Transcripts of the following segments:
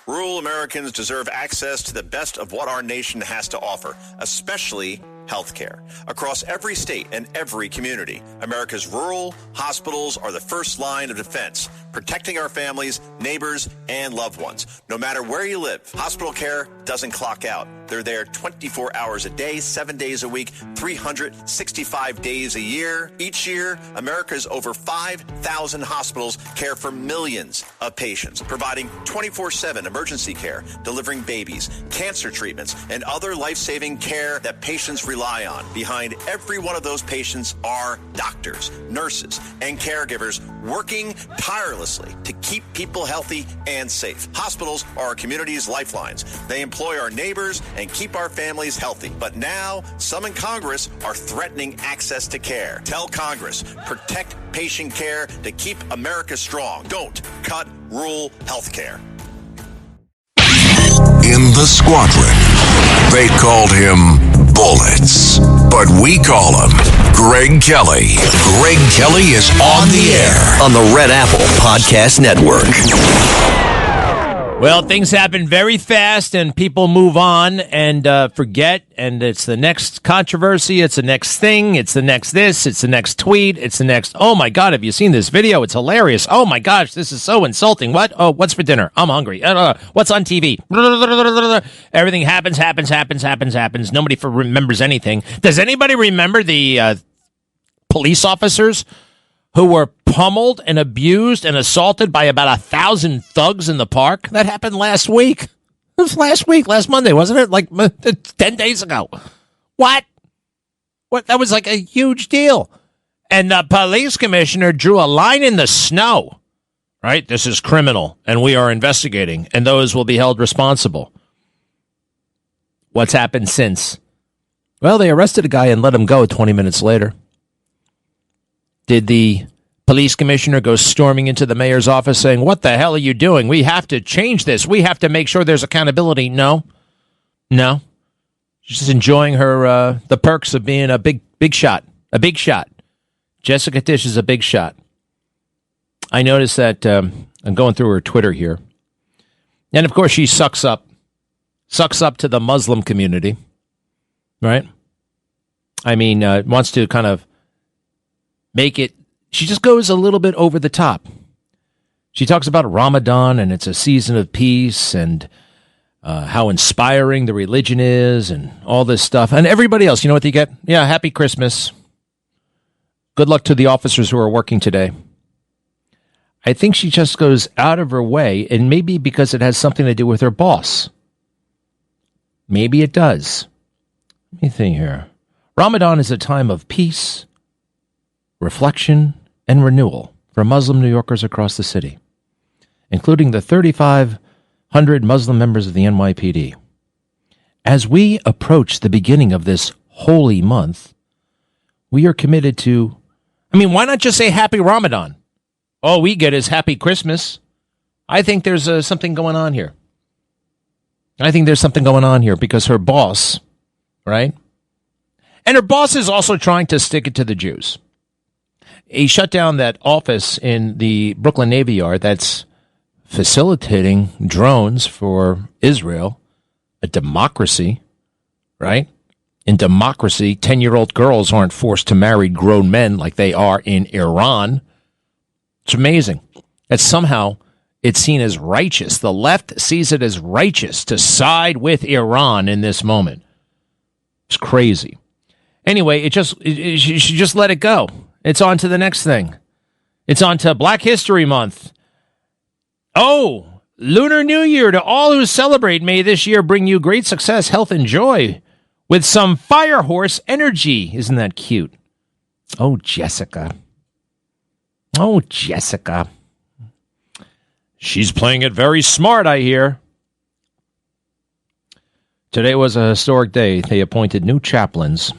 Rural Americans deserve access to the best of what our nation has to offer, especially health care. Across every state and every community, America's rural hospitals are the first line of defense, protecting our families, neighbors, and loved ones. No matter where you live, hospital care doesn't clock out. They're there 24 hours a day, 7 days a week, 365 days a year. Each year, America's over 5,000 hospitals care for millions of patients, providing 24/7 emergency care, delivering babies, cancer treatments, and other life-saving care that patients rely on. Behind every one of those patients are doctors, nurses, and caregivers working tirelessly to keep people healthy and safe. Hospitals are our community's lifelines. They employ our neighbors and keep our families healthy. But now, some in Congress are threatening access to care. Tell Congress, protect patient care to keep America strong. Don't cut rural health care. In the squadron, they called him Bullets, but we call him Greg Kelly. Greg Kelly is on the air on the Red Apple Podcast Network. Well, things happen very fast, and people move on and forget, and it's the next controversy, it's the next thing, it's the next this, it's the next tweet, it's the next, oh my God, have you seen this video? It's hilarious. Oh my gosh, this is so insulting. What? Oh, what's for dinner? I'm hungry. What's on TV? Everything happens. Nobody remembers anything. Does anybody remember the police officers who were pummeled and abused and assaulted by about 1,000 thugs in the park? That happened last week. It was last Monday, wasn't it? Like 10 days ago. What? That was like a huge deal. And the police commissioner drew a line in the snow, right? This is criminal, and we are investigating, and those will be held responsible. What's happened since? Well, they arrested a guy and let him go 20 minutes later. Did the police commissioner go storming into the mayor's office saying, what the hell are you doing? We have to change this. We have to make sure there's accountability. No. She's just enjoying her the perks of being a big shot. A big shot. Jessica Tisch is a big shot. I noticed that I'm going through her Twitter here. And, of course, she sucks up to the Muslim community, right? I mean, wants to kind of make it, she just goes a little bit over the top. She talks about Ramadan and it's a season of peace and how inspiring the religion is and all this stuff. And everybody else, you know what they get? Yeah, happy Christmas. Good luck to the officers who are working today. I think she just goes out of her way, and maybe because it has something to do with her boss. Maybe it does. Let me think here. Ramadan is a time of peace, reflection, and renewal for Muslim New Yorkers across the city, including the 3,500 Muslim members of the NYPD. As we approach the beginning of this holy month, we are committed to, why not just say Happy Ramadan? All we get is Happy Christmas. I think there's something going on here. Because her boss, right? And her boss is also trying to stick it to the Jews. He shut down that office in the Brooklyn Navy Yard that's facilitating drones for Israel, a democracy, right? In democracy, 10-year-old girls aren't forced to marry grown men like they are in Iran. It's amazing that somehow it's seen as righteous. The left sees it as righteous to side with Iran in this moment. It's crazy. Anyway, she should just let it go. It's on to the next thing. It's on to Black History Month. Oh, Lunar New Year to all who celebrate. May this year bring you great success, health, and joy with some fire horse energy. Isn't that cute? Oh, Jessica. She's playing it very smart, I hear. Today was a historic day. They appointed new chaplains.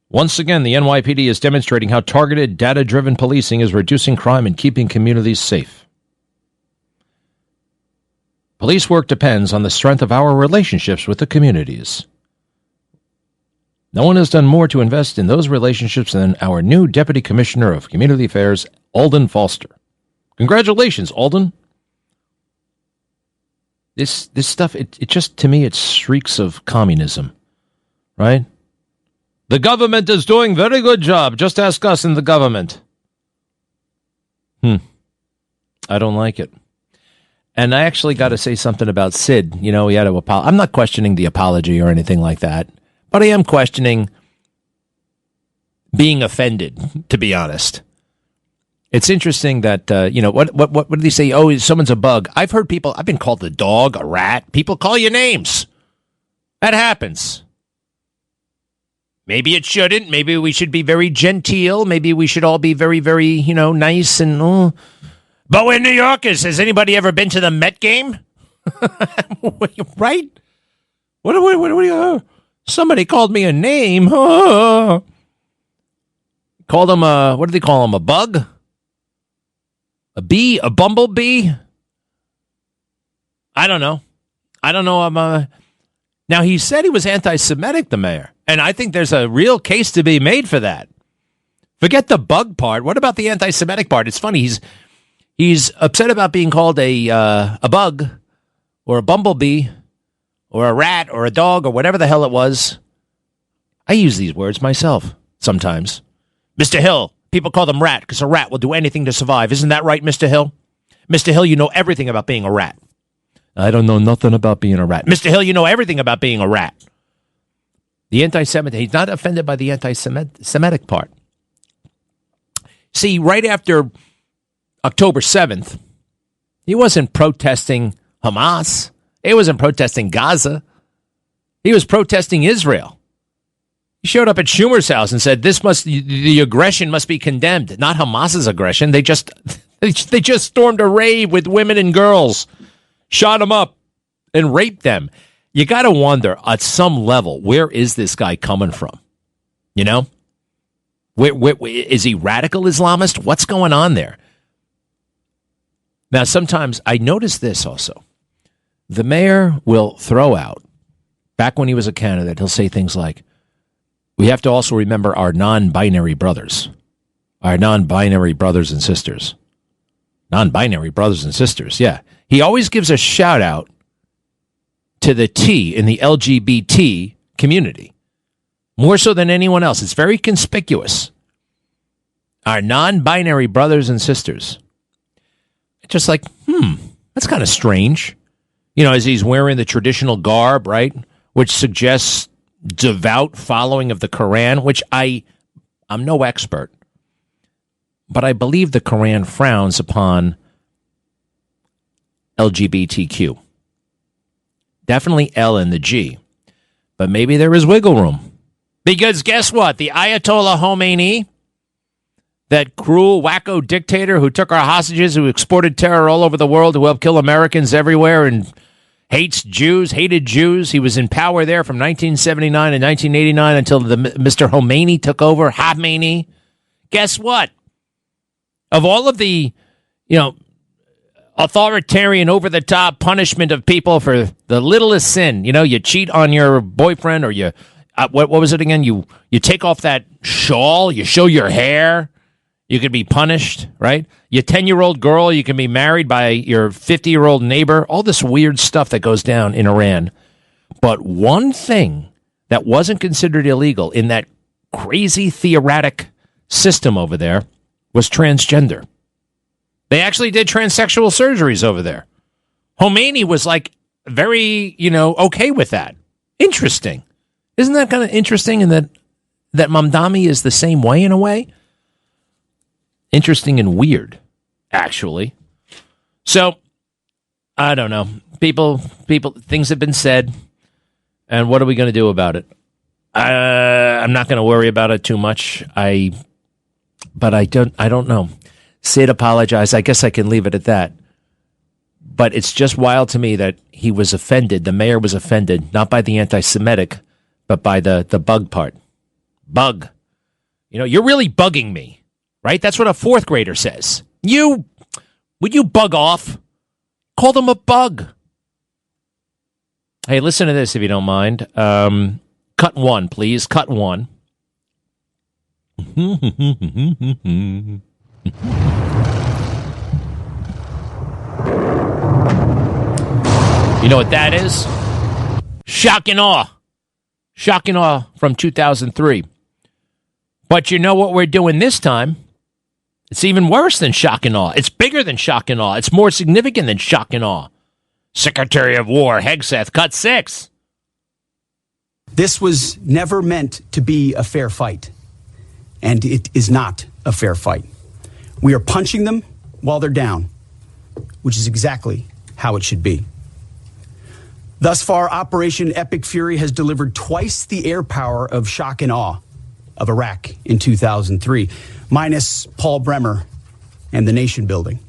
Once again, the NYPD is demonstrating how targeted, data-driven policing is reducing crime and keeping communities safe. Police work depends on the strength of our relationships with the communities. No one has done more to invest in those relationships than our new Deputy Commissioner of Community Affairs, Alden Foster. Congratulations, Alden. This stuff, it just, to me, it shrieks of communism, right? The government is doing very good job. Just ask us in the government. I don't like it. And I actually got to say something about Sid. He had to apologize. I'm not questioning the apology or anything like that, but I am questioning being offended, to be honest. It's interesting that, what did he say? Oh, someone's a bug. I've heard people, I've been called a dog, a rat. People call you names. That happens. Maybe it shouldn't. Maybe we should be very genteel. Maybe we should all be very, very, nice and, But we're New Yorkers. Has anybody ever been to the Met game? Right? What do you, somebody called me a name. Called him what do they call him? A bug? A bee? A bumblebee? I don't know. Now, he said he was anti-Semitic, the mayor. And I think there's a real case to be made for that. Forget the bug part. What about the anti-Semitic part? It's funny. He's upset about being called a bug or a bumblebee or a rat or a dog or whatever the hell it was. I use these words myself sometimes. Mr. Hill, people call them rat because a rat will do anything to survive. Isn't that right, Mr. Hill? Mr. Hill, you know everything about being a rat. I don't know nothing about being a rat. Mr. Hill, you know everything about being a rat. The anti-Semitic, he's not offended by the anti-Semitic part. See, right after October 7th, he wasn't protesting Hamas. He wasn't protesting Gaza. He was protesting Israel. He showed up at Schumer's house and said, the aggression must be condemned. Not Hamas's aggression. They just stormed a rave with women and girls, shot them up, and raped them. You got to wonder, at some level, where is this guy coming from? Where is he radical Islamist? What's going on there? Now, sometimes I notice this also. The mayor will throw out, back when he was a candidate, he'll say things like, we have to also remember our non-binary brothers. Our non-binary brothers and sisters. Non-binary brothers and sisters, yeah. He always gives a shout out to the T in the LGBT community. More so than anyone else. It's very conspicuous. Our non-binary brothers and sisters. Just like, that's kind of strange. As he's wearing the traditional garb, right? Which suggests devout following of the Quran, which I'm no expert. But I believe the Quran frowns upon LGBTQ. Definitely L and the G. But maybe there is wiggle room. Because guess what? The Ayatollah Khomeini, that cruel, wacko dictator who took our hostages, who exported terror all over the world, who helped kill Americans everywhere and hated Jews. He was in power there from 1979 to 1989 until Mr. Khomeini took over. Khomeini. Guess what? Of all of the, authoritarian, over-the-top punishment of people for the littlest sin, you cheat on your boyfriend or you, what was it again? You take off that shawl, you show your hair. You could be punished, right? Your 10-year-old girl, you can be married by your 50-year-old neighbor. All this weird stuff that goes down in Iran. But one thing that wasn't considered illegal in that crazy theocratic system over there was transgender. They actually did transsexual surgeries over there. Khomeini was like very, okay with that. Interesting. Isn't that kind of interesting in that Mamdani is the same way in a way? Interesting and weird, actually. So, I don't know. People, things have been said, and what are we going to do about it? I'm not going to worry about it too much. But I don't know. Sid apologized. I guess I can leave it at that. But it's just wild to me that he was offended. The mayor was offended, not by the anti-Semitic, but by the bug part. Bug. You're really bugging me. Right? That's what a fourth grader says. Would you bug off? Call them a bug. Hey, listen to this if you don't mind. Cut one, please. Cut one. You know what that is? Shock and awe. Shock and awe from 2003. But you know what we're doing this time? It's even worse than shock and awe. It's bigger than shock and awe. It's more significant than shock and awe. Secretary of War Hegseth, cut 6. This was never meant to be a fair fight, and it is not a fair fight. We are punching them while they're down, which is exactly how it should be. Thus far, Operation Epic Fury has delivered twice the air power of shock and awe of Iraq in 2003, minus Paul Bremer and the nation building.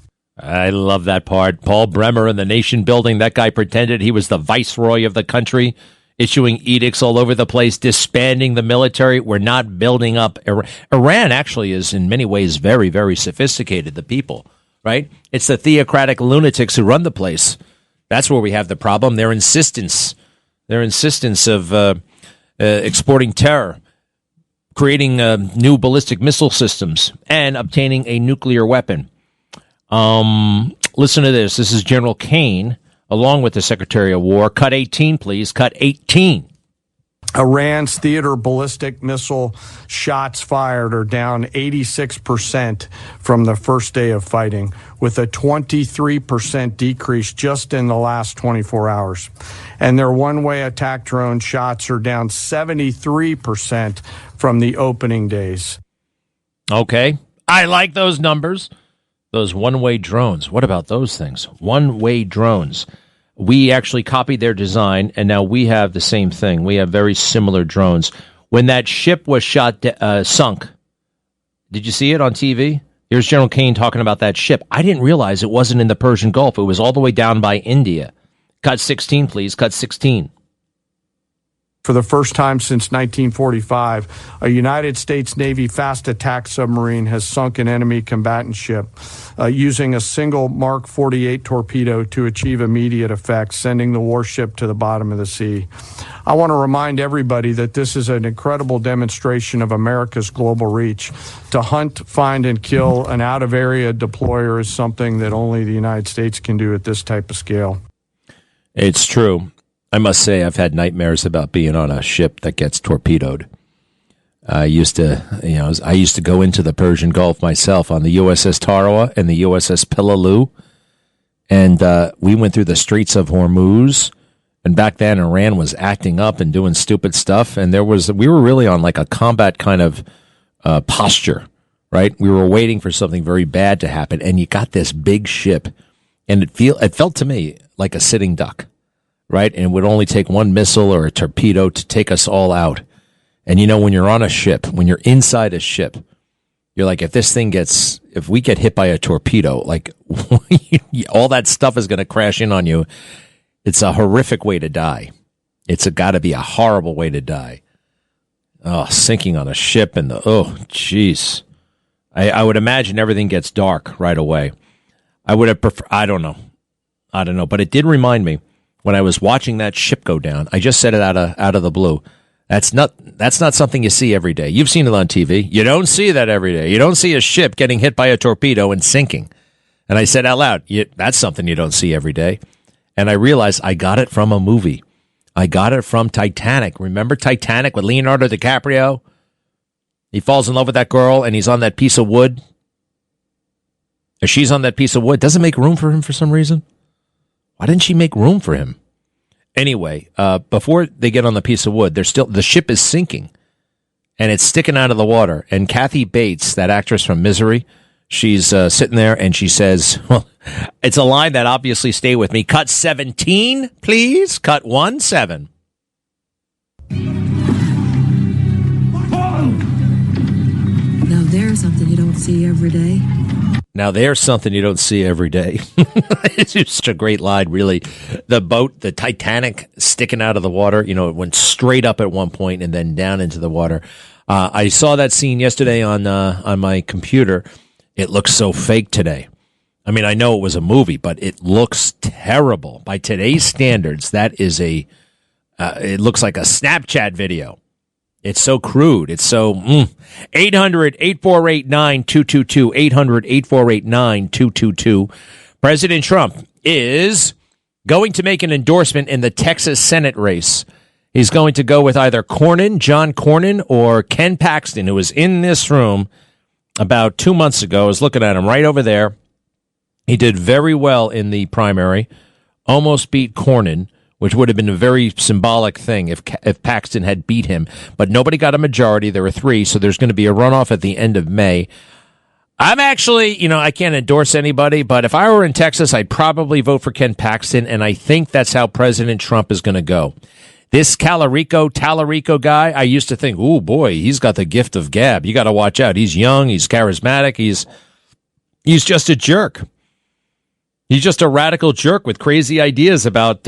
I love that part. Paul Bremer and the nation building. That guy pretended he was the viceroy of the country, issuing edicts all over the place, disbanding the military. We're not building up. Iran actually is in many ways very, very sophisticated, the people, right? It's the theocratic lunatics who run the place. That's where we have the problem. Their insistence of exporting terror, creating new ballistic missile systems, and obtaining a nuclear weapon. Listen to this. This is General Kane, along with the Secretary of War. Cut 18, please. Cut 18. Iran's theater ballistic missile shots fired are down 86% from the first day of fighting, with a 23% decrease just in the last 24 hours. And their one-way attack drone shots are down 73% from the opening days. Okay. I like those numbers. Those one-way drones. What about those things? One-way drones. We actually copied their design, and now we have the same thing. We have very similar drones. When that ship was sunk, did you see it on TV? Here's General Kane talking about that ship. I didn't realize it wasn't in the Persian Gulf. It was all the way down by India. Cut 16, please. Cut 16. For the first time since 1945, a United States Navy fast attack submarine has sunk an enemy combatant ship using a single Mark 48 torpedo to achieve immediate effect, sending the warship to the bottom of the sea. I want to remind everybody that this is an incredible demonstration of America's global reach. To hunt, find, and kill an out-of-area deployer is something that only the United States can do at this type of scale. It's true. I must say I've had nightmares about being on a ship that gets torpedoed. I used to go into the Persian Gulf myself on the USS Tarawa and the USS Peleliu, and we went through the Straits of Hormuz. And back then, Iran was acting up and doing stupid stuff, and we were really on like a combat kind of posture, right? We were waiting for something very bad to happen, and you got this big ship, and it felt to me like a sitting duck. Right? And it would only take one missile or a torpedo to take us all out. And when you're on a ship, when you're inside a ship, you're like, if we get hit by a torpedo, like all that stuff is going to crash in on you. It's a horrific way to die. It's got to be a horrible way to die. Oh, sinking on a ship jeez. I would imagine everything gets dark right away. I would have preferred, I don't know, but it did remind me. When I was watching that ship go down, I just said it out of the blue. That's not something you see every day. You've seen it on TV. You don't see that every day. You don't see a ship getting hit by a torpedo and sinking. And I said out loud, that's something you don't see every day. And I realized I got it from a movie. I got it from Titanic. Remember Titanic with Leonardo DiCaprio? He falls in love with that girl and he's on that piece of wood. Or she's on that piece of wood. Doesn't make room for him for some reason. Why didn't she make room for him? Anyway, before they get on the piece of wood, the ship is sinking, and it's sticking out of the water. And Kathy Bates, that actress from Misery, she's sitting there, and she says, well, it's a line that obviously stay with me. Cut 17, please. Cut 17. Now there's something you don't see every day. Now, there's something you don't see every day. It's just a great line, really. The boat, the Titanic, sticking out of the water, it went straight up at one point and then down into the water. I saw that scene yesterday on my computer. It looks so fake today. I mean, I know it was a movie, but it looks terrible. By today's standards, that is it looks like a Snapchat video. It's so crude. It's so 800-848-9222. 800-848-9222. President Trump is going to make an endorsement in the Texas Senate race. He's going to go with either John Cornyn, or Ken Paxton, who was in this room about 2 months ago. I was looking at him right over there. He did very well in the primary, almost beat Cornyn, which would have been a very symbolic thing if Paxton had beat him. But nobody got a majority. There were 3, so there's going to be a runoff at the end of May. I'm actually, I can't endorse anybody, but if I were in Texas, I'd probably vote for Ken Paxton, and I think that's how President Trump is going to go. This Tallarico guy, I used to think, oh boy, he's got the gift of gab. You got to watch out. He's young, he's charismatic, he's just a jerk. He's just a radical jerk with crazy ideas about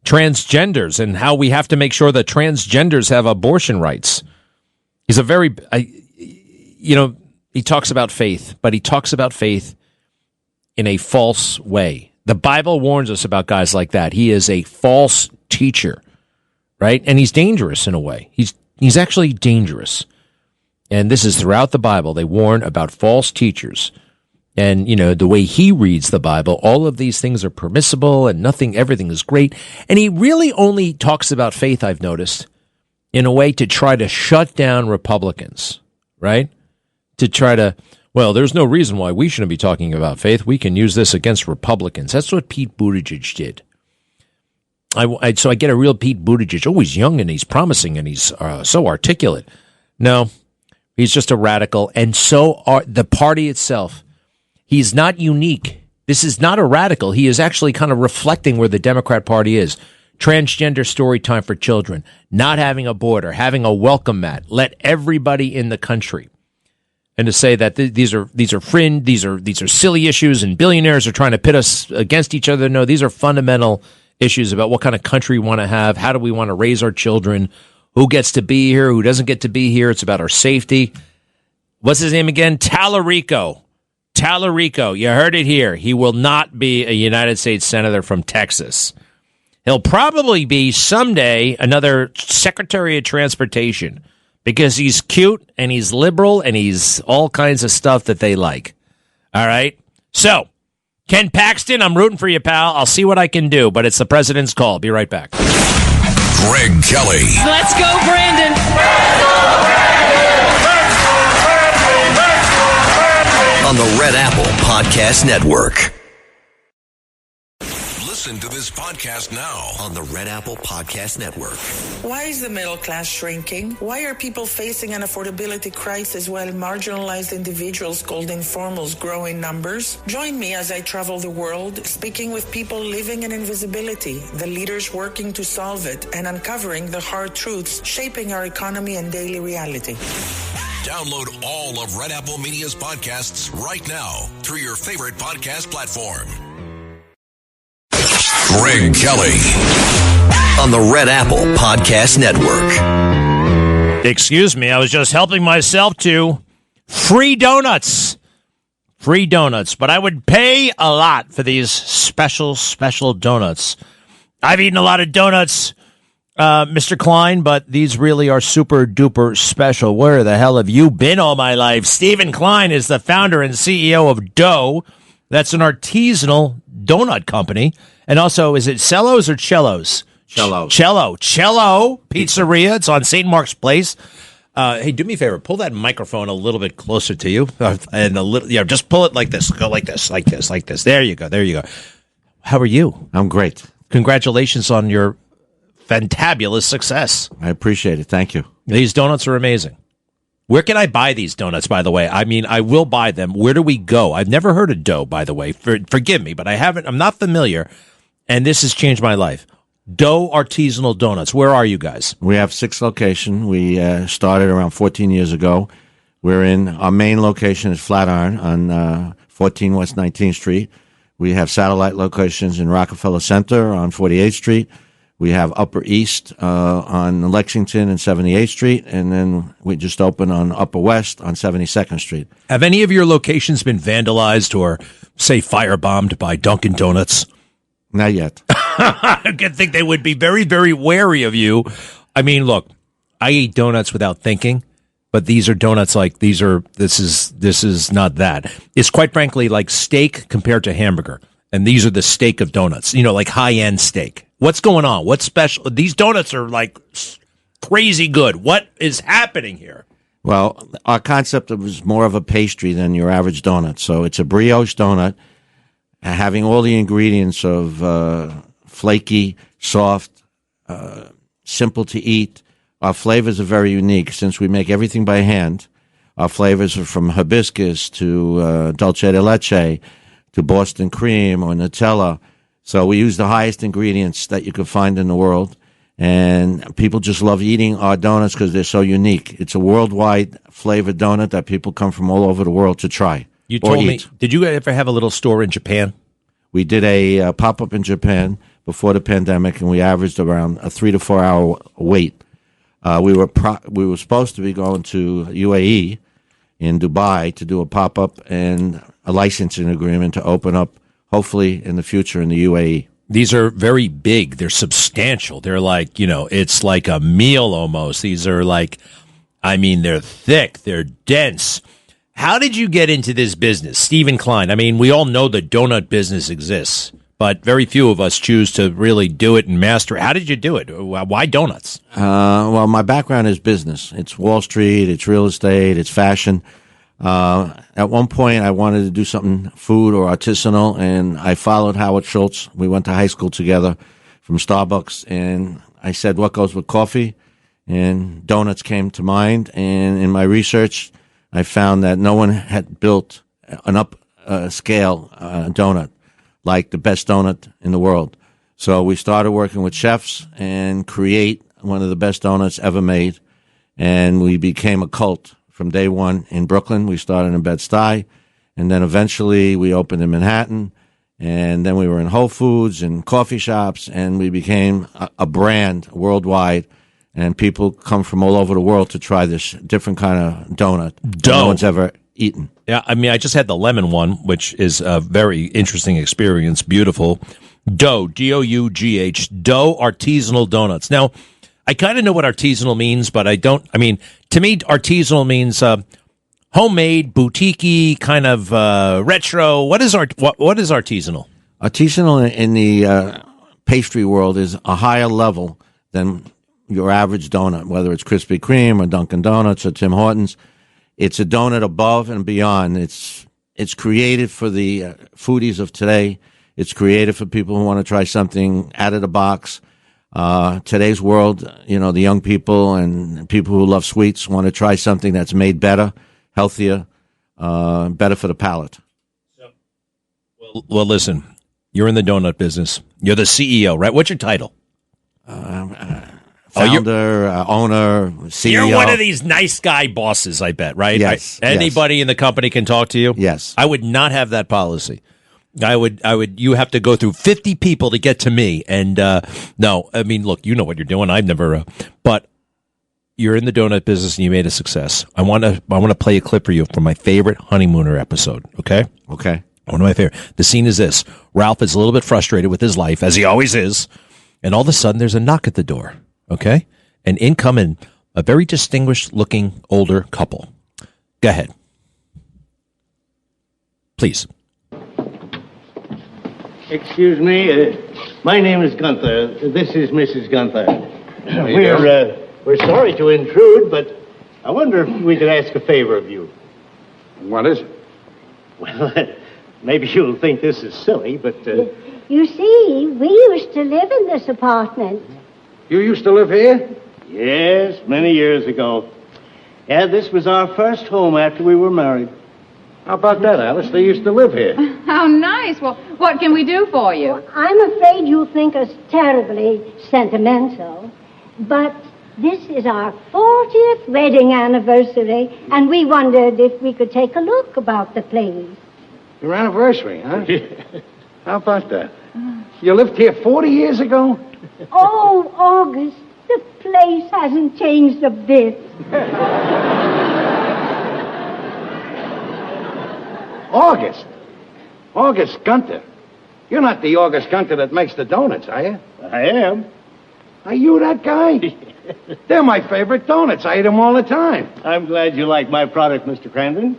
transgenders and how we have to make sure that transgenders have abortion rights. He's a very, he talks about faith, but he talks about faith in a false way. The Bible warns us about guys like that. He is a false teacher, right? And he's dangerous in a way. He's actually dangerous. And this is throughout the Bible. They warn about false teachers. And, the way he reads the Bible, all of these things are permissible and everything is great. And he really only talks about faith, I've noticed, in a way to try to shut down Republicans, right? To try to, there's no reason why we shouldn't be talking about faith. We can use this against Republicans. That's what Pete Buttigieg did. So I get a real Pete Buttigieg. Oh, he's young and he's promising and he's so articulate. No, he's just a radical. And so are the party itself. He's not unique. This is not a radical. He is actually kind of reflecting where the Democrat Party is. Transgender story time for children, not having a border, having a welcome mat, let everybody in the country. And to say that these are fringe, these are silly issues, and billionaires are trying to pit us against each other. No, these are fundamental issues about what kind of country we want to have, how do we want to raise our children, who gets to be here, who doesn't get to be here. It's about our safety. What's his name again? Tallarico. You heard it here. He will not be a United States Senator from Texas. He'll probably be someday another Secretary of Transportation because he's cute and he's liberal and he's all kinds of stuff that they like. All right? So, Ken Paxton, I'm rooting for you, pal. I'll see what I can do, but it's the president's call. Be right back. Greg Kelly. Let's go, Brandon. On the Red Apple Podcast Network. Listen to this podcast now On the Red Apple Podcast Network. Why is the middle class shrinking? Why are people facing an affordability crisis while marginalized individuals called informals grow in numbers? Join me as I travel the world, speaking with people living in invisibility, the leaders working to solve it, and uncovering the hard truths shaping our economy and daily reality. Download all of Red Apple Media's podcasts right now through your favorite podcast platform. Greg Kelly. On the Red Apple Podcast Network. Excuse me, I was just helping myself to free donuts. Free donuts, but I would pay a lot for these special donuts. I've eaten a lot of donuts, Mr. Klein, but these really are super duper special. Where the hell have you been all my life? Stephen Klein is the founder and CEO of Dough. That's an artisanal donut company. And also, is it Cellos or Cellos? Cello Pizzeria. It's on St. Mark's Place. Hey, do me a favor. Pull that microphone a little bit closer to you, and just pull it like this. Go like this. There you go. How are you? I'm great. Congratulations on your fantabulous success. I appreciate it. Thank you. These donuts are amazing. Where can I buy these donuts, by the way? I mean, I will buy them. Where do we go? I've never heard of Dough, by the way. Forgive me, but I'm not familiar, and this has changed my life. Dough Artisanal Donuts. Where are you guys? We have 6 locations. We started around 14 years ago. Our main location is Flatiron on 14 West 19th Street. We have satellite locations in Rockefeller Center on 48th Street. We have Upper East on Lexington and 78th Street, and then we just opened on Upper West on 72nd Street. Have any of your locations been vandalized or, say, firebombed by Dunkin' Donuts? Not yet. I think they would be very, very wary of you. I mean, look, I eat donuts without thinking, but these are donuts this is not that. It's quite frankly like steak compared to hamburger. and these are the steak of donuts, like high-end steak. What's going on? What's special? These donuts are like crazy good. What is happening here? Well, our concept was more of a pastry than your average donut. So it's a brioche donut, having all the ingredients of flaky, soft, simple to eat. Our flavors are very unique since we make everything by hand. Our flavors are from hibiscus to dulce de leche to Boston cream or Nutella. So we use the highest ingredients that you could find in the world. And people just love eating our donuts because they're so unique. It's a worldwide flavored donut that people come from all over the world to try. You told me, did you ever have a little store in Japan? We did a pop-up in Japan before the pandemic, and we averaged around a 3 to 4 hour wait. We were supposed to be going to UAE in Dubai to do a pop-up and a licensing agreement to open up, hopefully in the future, in the UAE. These are very big. They're substantial. They're like, it's like a meal almost. These are like, they're thick. They're dense. How did you get into this business? Stephen Klein. We all know the donut business exists, but very few of us choose to really do it and master it. How did you do it? Why donuts? Well, my background is business. It's Wall Street, it's real estate, it's fashion. At one point, I wanted to do something food or artisanal, and I followed Howard Schultz. We went to high school together from Starbucks, and I said, what goes with coffee? And donuts came to mind, and in my research, I found that no one had built an upscale donut like the best donut in the world. So we started working with chefs and create one of the best donuts ever made, and we became a cult. From day one in Brooklyn, we started in Bed-Stuy, and then eventually we opened in Manhattan, and then we were in Whole Foods and coffee shops, and we became a brand worldwide, and people come from all over the world to try this different kind of donut that no one's ever eaten. Yeah, I just had the lemon one, which is a very interesting experience, beautiful. Dough, D-O-U-G-H, Dough artisanal donuts. Now, I kind of know what artisanal means, but I don't. To me, artisanal means homemade, boutique-y, kind of retro. What is artisanal? Artisanal in the pastry world is a higher level than your average donut, whether it's Krispy Kreme or Dunkin' Donuts or Tim Hortons. It's a donut above and beyond. It's created for the foodies of today. It's created for people who want to try something out of the box. Today's world, the young people and people who love sweets want to try something that's made better, healthier, better for the palate. Well, listen, you're in the donut business. You're the CEO, right? What's your title? Founder, owner, CEO. You're one of these nice guy bosses, I bet, right? Yes. Anybody in the company can talk to you? Yes. I would not have that policy. You have to go through 50 people to get to me. And, no, look, you know what you're doing. I've never, but you're in the donut business and you made a success. I want to play a clip for you from my favorite Honeymooner episode. Okay. Okay. One of my favorite. The scene is this. Ralph is a little bit frustrated with his life, as he always is. And all of a sudden there's a knock at the door. Okay. And in come a very distinguished looking older couple. Go ahead. Please. Excuse me, my name is Gunther. This is Mrs. Gunther. We're sorry to intrude, but I wonder if we could ask a favor of you. What is it? Well, maybe you'll think this is silly, but... You see, we used to live in this apartment. You used to live here? Yes, many years ago. Yeah, this was our first home after we were married. How about that, Alice? They used to live here. How nice. Well, what can we do for you? Well, I'm afraid you'll think us terribly sentimental, but this is our 40th wedding anniversary, and we wondered if we could take a look about the place. Your anniversary, huh? How about that? You lived here 40 years ago? Oh, August, the place hasn't changed a bit. August Gunther. You're not the August Gunther that makes the donuts, are you? I am. Are you that guy? They're my favorite donuts. I eat them all the time. I'm glad you like my product, Mr. Crandon.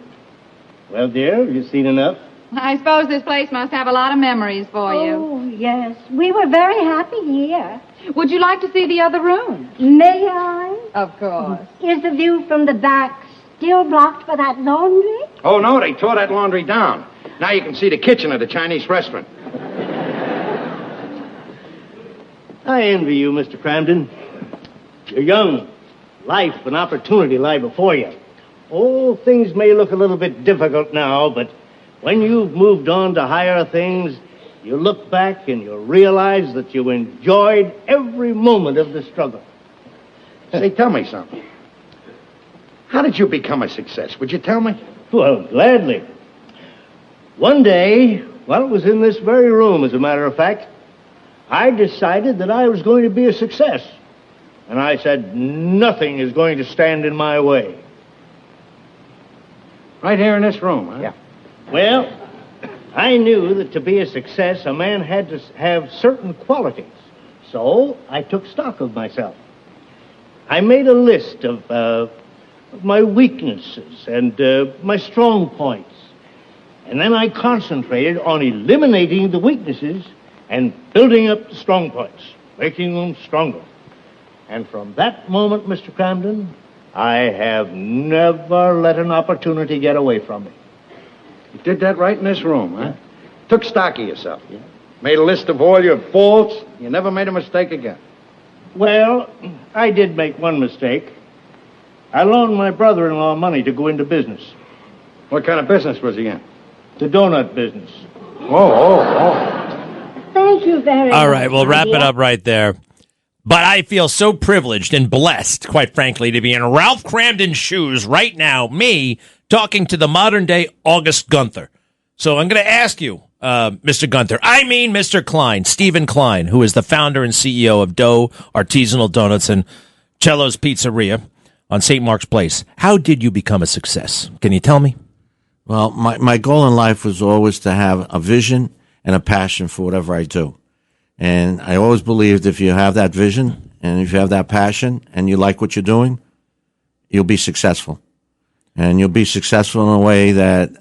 Well, dear, have you seen enough? I suppose this place must have a lot of memories for you. Oh, yes. We were very happy here. Would you like to see the other room? May I? Of course. Is the view from the back still blocked by that laundry? Oh, no, they tore that laundry down. Now you can see the kitchen of the Chinese restaurant. I envy you, Mr. Cramden. You're young. Life and opportunity lie before you. Oh, things may look a little bit difficult now, but when you've moved on to higher things, you look back and you realize that you enjoyed every moment of the struggle. Say, tell me something. How did you become a success? Would you tell me? Well, gladly. One day, well, it was in this very room, as a matter of fact, I decided that I was going to be a success. And I said, nothing is going to stand in my way. Right here in this room, huh? Yeah. Well, I knew that to be a success, a man had to have certain qualities. So I took stock of myself. I made a list of my weaknesses and my strong points. And then I concentrated on eliminating the weaknesses and building up the strong points, making them stronger. And from that moment, Mr. Cramden, I have never let an opportunity get away from me. You did that right in this room, huh? Took stock of yourself. Yeah. Made a list of all your faults. You never made a mistake again. Well, I did make one mistake. I loaned my brother-in-law money to go into business. What kind of business was he in? The donut business. Thank you very much. All right, we'll wrap it up right there. But I feel so privileged and blessed, quite frankly, to be in Ralph Cramden's shoes right now, me, talking to the modern-day August Gunther. So I'm going to ask you, Mr. Gunther, Mr. Klein, Stephen Klein, who is the founder and CEO of Dough Artisanal Donuts and Cello's Pizzeria on St. Mark's Place. How did you become a success? Can you tell me? Well, my goal in life was always to have a vision and a passion for whatever I do. And I always believed if you have that vision and if you have that passion and you like what you're doing, you'll be successful. And you'll be successful in a way that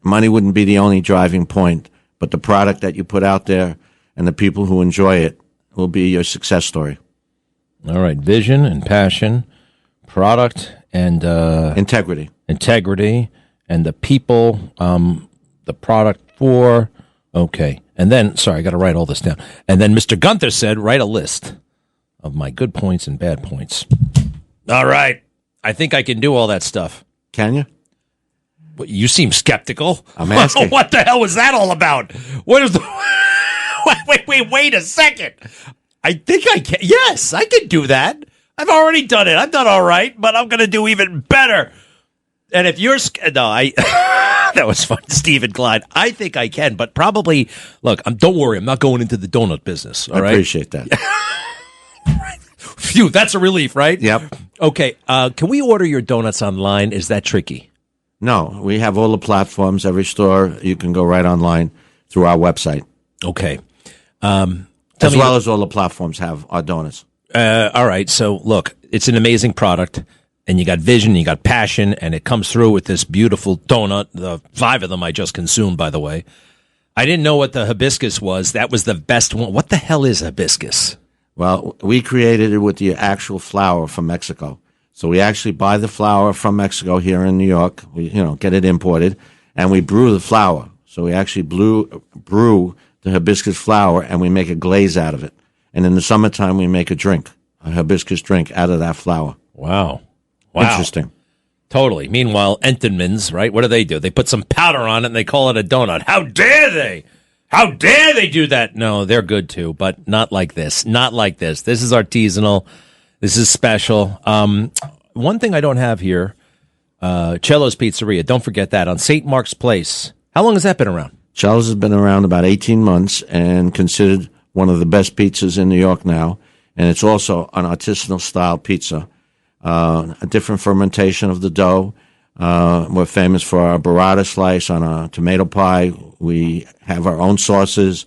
money wouldn't be the only driving point, but the product that you put out there and the people who enjoy it will be your success story. All right. Vision and passion, product and integrity. Integrity and the people, the product for. Okay. And then, sorry, I got to write all this down. And then Mr. Gunther said, write a list of my good points and bad points. All right. I think I can do all that stuff. Can you? Well, you seem skeptical. I'm asking. What the hell was that all about? What is the... wait a second. I think I can. Yes, I can do that. I've already done it. I've done all right, but I'm going to do even better. And if you're... that was fun, Stephen Klein. I think I can, but probably... Look, don't worry. I'm not going into the donut business, all right? I appreciate that. Phew, that's a relief, right? Yep. Okay, can we order your donuts online? Is that tricky? No, we have all the platforms. Every store, you can go right online through our website. Okay. As well as all the platforms have our donuts. All right, so look, it's an amazing product. And you got vision, you got passion, and it comes through with this beautiful donut. The 5 of them I just consumed, by the way. I didn't know what the hibiscus was. That was the best one. What the hell is hibiscus? Well, we created it with the actual flour from Mexico. So we actually buy the flour from Mexico here in New York. We, get it imported, and we brew the flour. So we actually brew the hibiscus flour, and we make a glaze out of it. And in the summertime, we make a hibiscus drink out of that flour. Wow. Interesting. Totally. Meanwhile, Entenmann's, right? What do? They put some powder on it and they call it a donut. How dare they? How dare they do that? No, they're good too, but not like this. Not like this. This is artisanal. This is special. One thing I don't have here, Cello's Pizzeria. Don't forget that on St. Mark's Place. How long has that been around? Cello's has been around about 18 months and considered one of the best pizzas in New York now. And it's also an artisanal style pizza. A different fermentation of the dough. We're famous for our burrata slice on a tomato pie. We have our own sauces,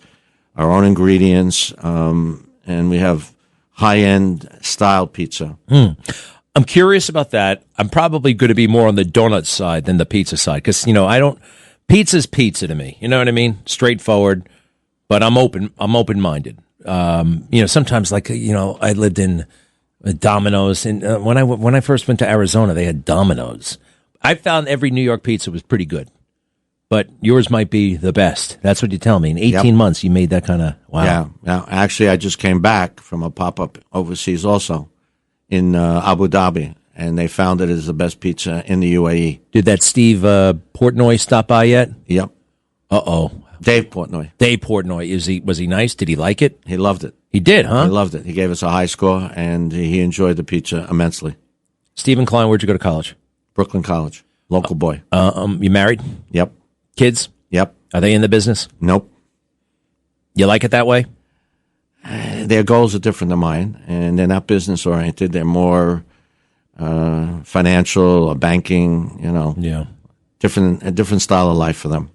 our own ingredients, and we have high-end style pizza. I'm curious about that. I'm probably going to be more on the donut side than the pizza side because, Pizza's pizza to me. You know what I mean? Straightforward, but I'm open-minded. Sometimes I lived in Domino's, and when I first went to Arizona, they had Domino's. I found every New York pizza was pretty good, but yours might be the best. That's what you tell me. In 18 months, you made that kind of wow. Yeah. Actually, I just came back from a pop-up overseas also in Abu Dhabi, and they found it as the best pizza in the UAE. Did that Steve Portnoy stop by yet? Yep. Dave Portnoy. Was he nice? Did he like it? He loved it. He did, huh? He loved it. He gave us a high score, and he enjoyed the pizza immensely. Stephen Klein, where'd you go to college? Brooklyn College. Local boy. You married? Yep. Kids? Yep. Are they in the business? Nope. You like it that way? Their goals are different than mine, and they're not business-oriented. They're more financial or banking, Yeah. a different style of life for them.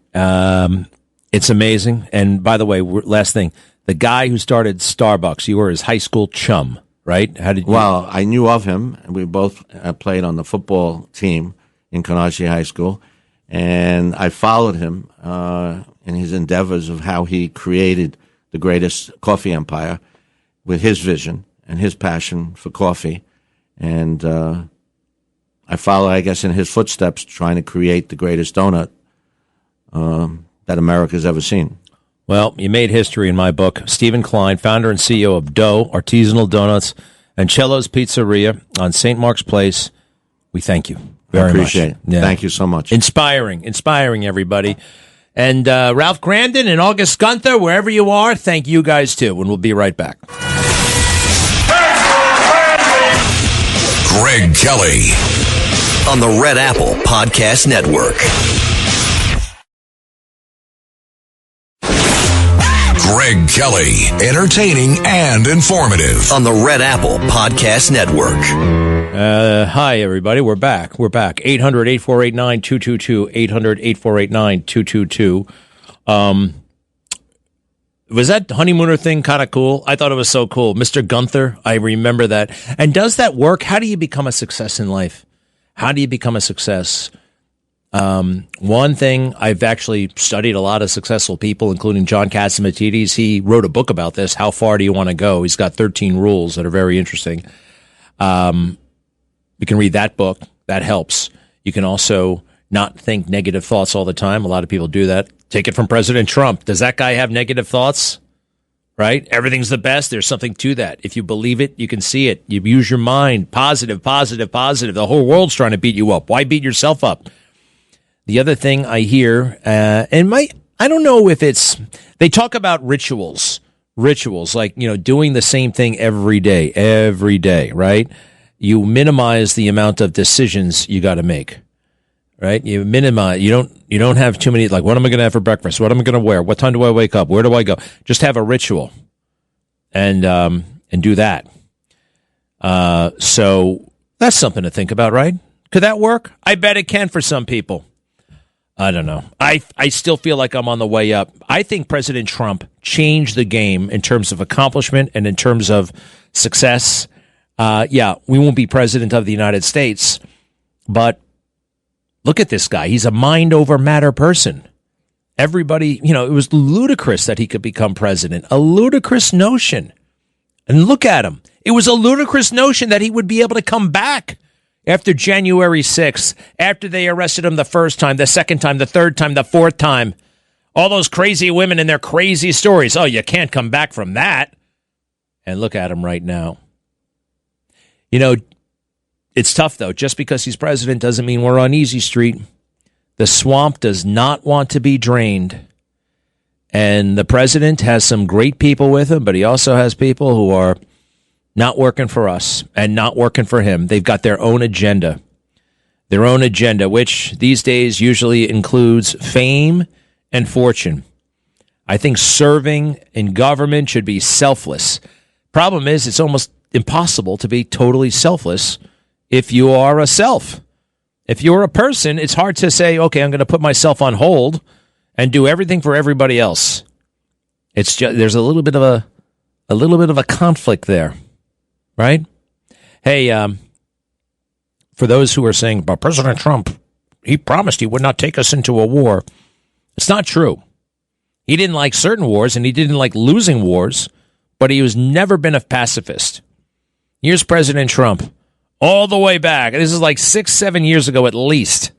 It's amazing. And by the way, last thing, the guy who started Starbucks, you were his high school chum, right? How did you? Well, I knew of him. We both played on the football team in Canarsie High School, and I followed him in his endeavors of how he created the greatest coffee empire with his vision and his passion for coffee. And I follow, I guess, in his footsteps, trying to create the greatest donut that America's ever seen. Well, you made history in my book. Stephen Klein, founder and CEO of Dough, Artisanal Donuts, and Cello's Pizzeria on St. Mark's Place. We thank you very much. I appreciate it. Yeah. Thank you so much. Inspiring, everybody. And Ralph Grandin and August Gunther, wherever you are, thank you guys too. And we'll be right back. Greg Kelly on the Red Apple Podcast Network. Greg Kelly, entertaining and informative on the Red Apple Podcast Network. Hi, everybody. We're back. 800-8489-222. 800-8489-222. Was that honeymooner thing kind of cool? I thought it was so cool. Mr. Gunther, I remember that. And does that work? How do you become a success in life? How do you become a success? One thing, I've actually studied a lot of successful people, including John Catsimatidis. He wrote a book about this. How far do you want to go? He's got 13 rules that are very interesting. You can read that book. That helps. You can also not think negative thoughts all the time. A lot of people do that. Take it from President Trump. Does that guy have negative thoughts? Right? Everything's the best. There's something to that. If you believe it, you can see it. You use your mind. Positive, positive, positive. The whole world's trying to beat you up. Why beat yourself up? The other thing I hear, I don't know if they talk about rituals, like, doing the same thing every day, right? You minimize the amount of decisions you got to make, right? You minimize, you don't have too many, like, what am I going to have for breakfast? What am I going to wear? What time do I wake up? Where do I go? Just have a ritual and do that. So that's something to think about, right? Could that work? I bet it can for some people. I don't know. I still feel like I'm on the way up. I think President Trump changed the game in terms of accomplishment and in terms of success. We won't be president of the United States, but look at this guy. He's a mind over matter person. Everybody, it was ludicrous that he could become president. A ludicrous notion. And look at him. It was a ludicrous notion that he would be able to come back after January 6th, after they arrested him the first time, the second time, the third time, the fourth time. All those crazy women and their crazy stories. Oh, you can't come back from that. And look at him right now. It's tough, though. Just because he's president doesn't mean we're on easy street. The swamp does not want to be drained. And the president has some great people with him, but he also has people who are not working for us and not working for him. They've got their own agenda. Which these days usually includes fame and fortune. I think serving in government should be selfless. Problem is, it's almost impossible to be totally selfless if you are a self. If you're a person, it's hard to say, okay, I'm going to put myself on hold and do everything for everybody else. It's just, there's a little bit of a conflict there. Right? Hey, for those who are saying, but President Trump, he promised he would not take us into a war. It's not true. He didn't like certain wars, and he didn't like losing wars, but he has never been a pacifist. Here's President Trump, all the way back. This is like 6-7 years ago at least.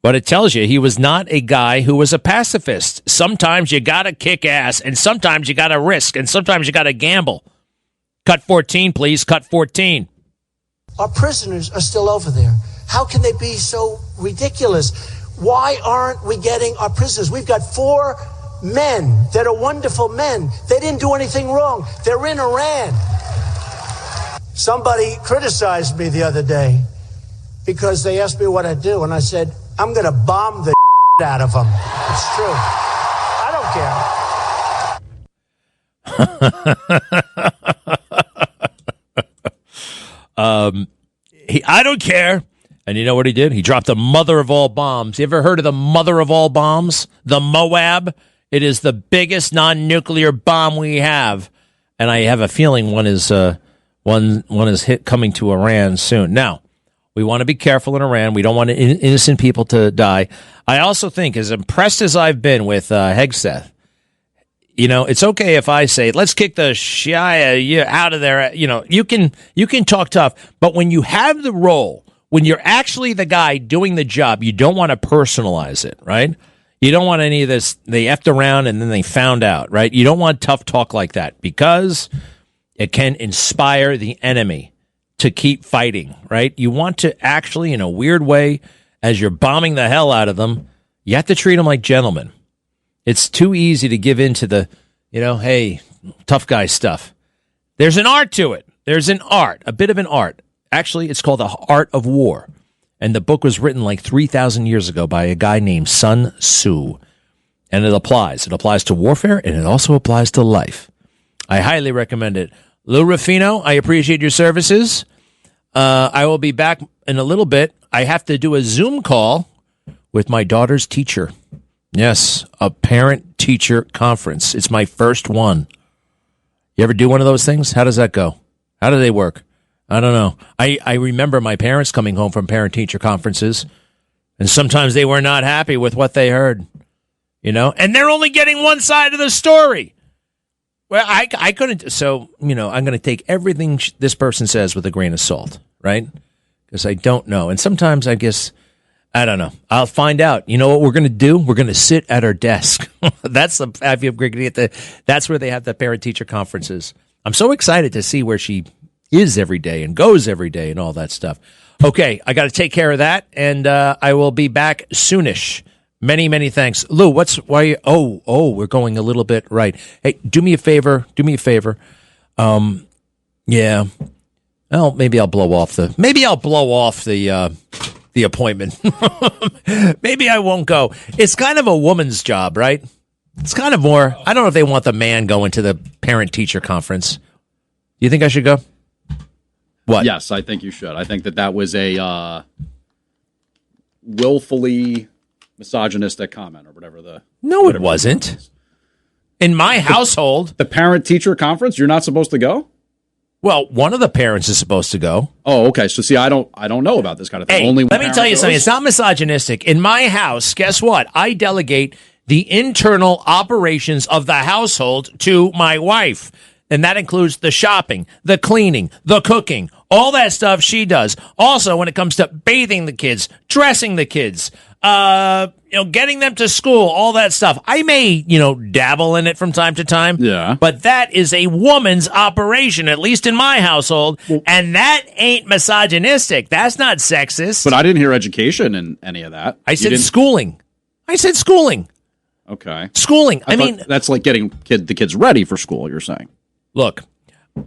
But it tells you he was not a guy who was a pacifist. Sometimes you got to kick ass, and sometimes you got to risk, and sometimes you got to gamble. Cut 14, please. Cut 14. Our prisoners are still over there. How can they be so ridiculous? Why aren't we getting our prisoners? We've got 4 men that are wonderful men. They didn't do anything wrong. They're in Iran. Somebody criticized me the other day because they asked me what I do, and I said, I'm going to bomb the out of them. It's true. I don't care. I don't care. And you know what he did? He dropped the mother of all bombs. You ever heard of the mother of all bombs? The Moab? It is the biggest non-nuclear bomb we have. And I have a feeling one is coming to Iran soon. Now, we want to be careful in Iran. We don't want innocent people to die. I also think, as impressed as I've been with Hegseth, it's okay if I say, let's kick the Shia out of there. You can talk tough, but when you have the role, when you're actually the guy doing the job, you don't want to personalize it, right? You don't want any of this, they effed around and then they found out, right? You don't want tough talk like that because it can inspire the enemy to keep fighting, right? You want to actually, in a weird way, as you're bombing the hell out of them, you have to treat them like gentlemen. It's too easy to give in to the, hey, tough guy stuff. There's an art to it. There's an art, a bit of an art. Actually, it's called The Art of War. And the book was written like 3,000 years ago by a guy named Sun Tzu. And it applies. It applies to warfare, and it also applies to life. I highly recommend it. Lou Ruffino, I appreciate your services. I will be back in a little bit. I have to do a Zoom call with my daughter's teacher. Yes, a parent-teacher conference. It's my first one. You ever do one of those things? How does that go? How do they work? I don't know. I remember my parents coming home from parent-teacher conferences, and sometimes they were not happy with what they heard, and they're only getting one side of the story. Well, I couldn't. So, I'm going to take everything this person says with a grain of salt, right? Because I don't know. And sometimes I guess, I don't know. I'll find out. You know what we're going to do? We're going to sit at our desk. That's that's where they have the parent-teacher conferences. I'm so excited to see where she is every day and goes every day and all that stuff. Okay, I got to take care of that, and I will be back soonish. Many, many thanks. Lou, we're going a little bit right. Hey, do me a favor. Yeah. Well, maybe I'll blow off the appointment. Maybe I won't go. It's kind of a woman's job, right? It's kind of more, I don't know if they want the man going to the parent-teacher conference. Do you think I should go? What? Yes, I think you should. I think that was a willfully misogynistic comment or whatever No, it wasn't. In my household. The parent-teacher conference, you're not supposed to go? Well, one of the parents is supposed to go. Oh, okay. So see, I don't know about this kind of thing. Hey, Only let me tell you something. It's not misogynistic. In my house, guess what? I delegate the internal operations of the household to my wife. And that includes the shopping, the cleaning, the cooking, all that stuff she does. Also, when it comes to bathing the kids, dressing the kids, getting them to school, all that stuff. I may, dabble in it from time to time. Yeah. But that is a woman's operation, at least in my household. And that ain't misogynistic. That's not sexist. But I didn't hear education in any of that. I said schooling. Okay. Schooling. I mean, that's like getting the kids ready for school, you're saying. Look, you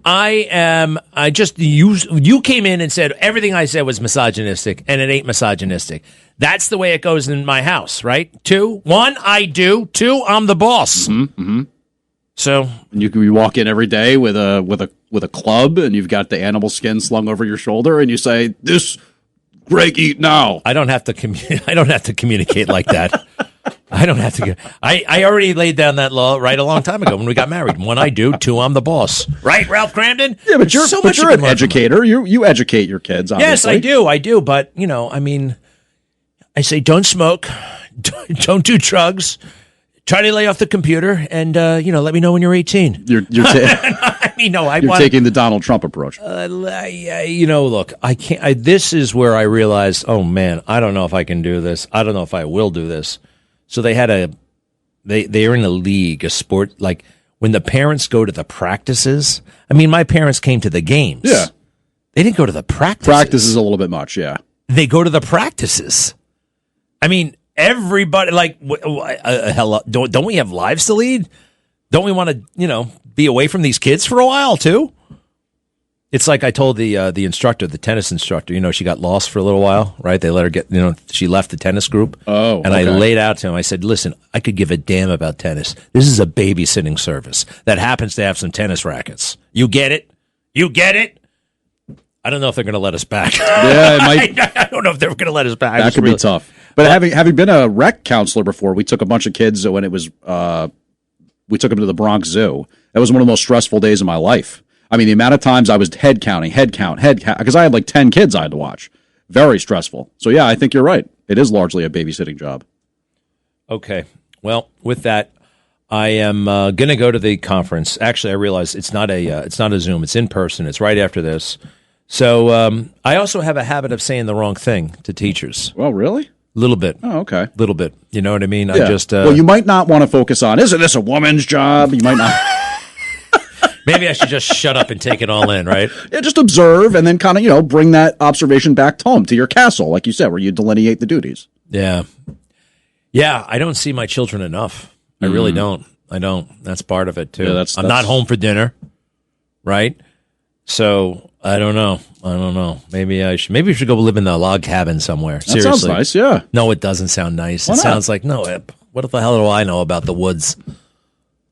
came in and said everything I said was misogynistic, and it ain't misogynistic. That's the way it goes in my house, right? 2, 1, I do. 2, I'm the boss. Mm-hmm. So and you walk in every day with a club, and you've got the animal skin slung over your shoulder, and you say, "This Greg, eat now." I don't have to communicate like that. I don't have to. I already laid down that law right a long time ago when we got married. 1, I do. 2, I'm the boss. Right, Ralph Cramden? Yeah, but you're an educator. You educate your kids, obviously. Yes, I do. But, I say don't smoke, don't do drugs. Try to lay off the computer and, let me know when you're 18. You're taking the Donald Trump approach. Look, I can't. This is where I realized, oh man, I don't know if I can do this. I don't know if I will do this. So they had they are in a league, a sport, like when the parents go to the practices. I mean, my parents came to the games. Yeah. They didn't go to the practices. Practice is a little bit much, yeah. They go to the practices. I mean, everybody, like, hello, don't we have lives to lead? Don't we want to, be away from these kids for a while too? It's like I told the instructor, the tennis instructor, she got lost for a little while, right? They let her get, she left the tennis group. Oh, and I laid out to him. I said, listen, I could give a damn about tennis. This is a babysitting service that happens to have some tennis rackets. You get it? You get it? I don't know if they're going to let us back. Yeah, it might. I don't know if they're going to let us back. That could be tough. But having been a rec counselor before, we took a bunch of kids when it was, we took them to the Bronx Zoo. That was one of the most stressful days of my life. I mean, the amount of times I was head count, because I had like 10 kids I had to watch. Very stressful. So yeah, I think you're right. It is largely a babysitting job. Okay. Well, with that, I am going to go to the conference. Actually, I realize it's not a Zoom. It's in person. It's right after this. So I also have a habit of saying the wrong thing to teachers. Well, really? A little bit. Oh, okay. Little bit. You know what I mean? Yeah. I just well, you might not want to focus on, isn't this a woman's job? You might not. Maybe I should just shut up and take it all in, right? Yeah, just observe and then kind of, bring that observation back home to your castle, like you said, where you delineate the duties. Yeah. Yeah, I don't see my children enough. I really don't. I don't. That's part of it, too. Yeah, I'm not home for dinner, right? So, I don't know. Maybe we should go live in the log cabin somewhere. Seriously. That sounds nice, yeah. No, it doesn't sound nice. Why It not? sounds like, what the hell do I know about the woods?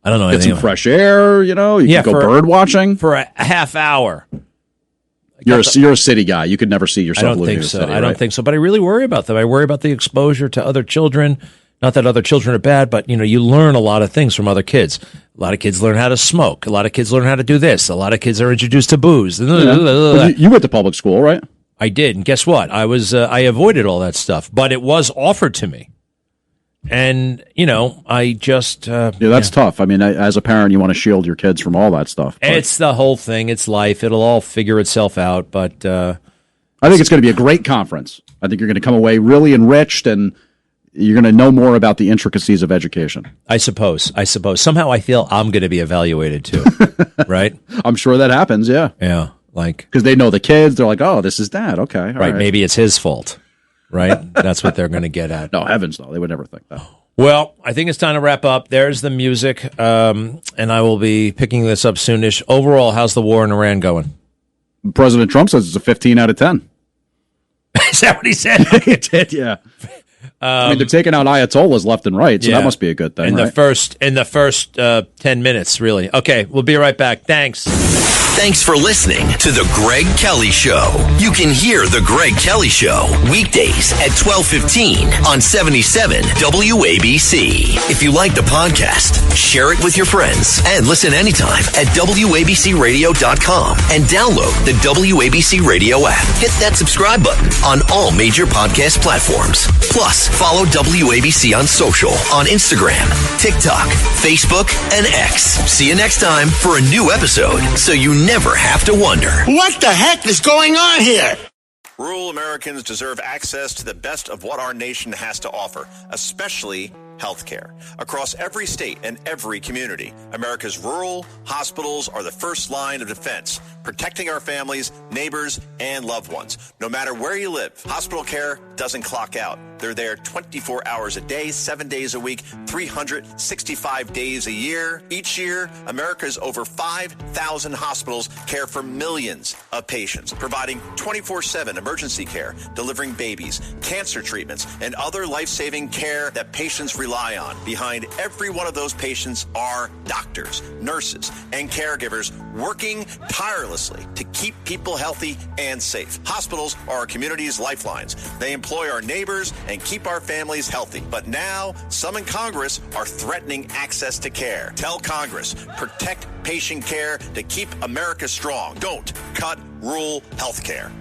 I don't know Get anything. some fresh air, you can go bird watching. For a half hour. You're a city guy. You could never see yourself living in a city, I don't think so. But I really worry about them. I worry about the exposure to other children. Not that other children are bad, but you learn a lot of things from other kids. A lot of kids learn how to smoke. A lot of kids learn how to do this. A lot of kids are introduced to booze. Well, you went to public school, right? I did, and guess what? I avoided all that stuff, but it was offered to me. And, I just... that's tough. I mean, as a parent, you want to shield your kids from all that stuff. But it's the whole thing. It's life. It'll all figure itself out, but... I think it's going to be a great conference. I think you're going to come away really enriched, and you're going to know more about the intricacies of education. I suppose. Somehow I feel I'm going to be evaluated, too. Right? I'm sure that happens, yeah. Yeah, because they know the kids. They're like, oh, this is dad. Okay, all right. Maybe it's his fault. Right? That's what they're going to get at. No, heavens no. They would never think that. Well, I think it's time to wrap up. There's the music, and I will be picking this up soonish. Overall, how's the war in Iran going? President Trump says it's a 15 out of 10. Is that what he said? He did, yeah. I mean, they're taking out Ayatollahs left and right, so that must be a good thing, in the first 10 minutes, really. Okay, we'll be right back. Thanks. Thanks for listening to The Greg Kelly Show. You can hear The Greg Kelly Show weekdays at 12:15 on 77 WABC. If you like the podcast, share it with your friends and listen anytime at WABCRadio.com and download the WABC Radio app. Hit that subscribe button on all major podcast platforms. Plus, follow WABC on social on Instagram, TikTok, Facebook, and X. See you next time for a new episode, so you never have to wonder. What the heck is going on here? Rural Americans deserve access to the best of what our nation has to offer, especially healthcare. Across every state and every community, America's rural hospitals are the first line of defense, protecting our families, neighbors, and loved ones. No matter where you live, hospital care doesn't clock out. They're there 24 hours a day, 7 days a week, 365 days a year. Each year, America's over 5,000 hospitals care for millions of patients, providing 24/7 emergency care, delivering babies, cancer treatments, and other life-saving care that patients rely on. Behind every one of those patients are doctors, nurses, and caregivers working tirelessly to keep people healthy and safe. Hospitals are our community's lifelines. They employ our neighbors and keep our families healthy. But now, some in Congress are threatening access to care. Tell Congress, protect patient care to keep America strong. Don't cut rural health care.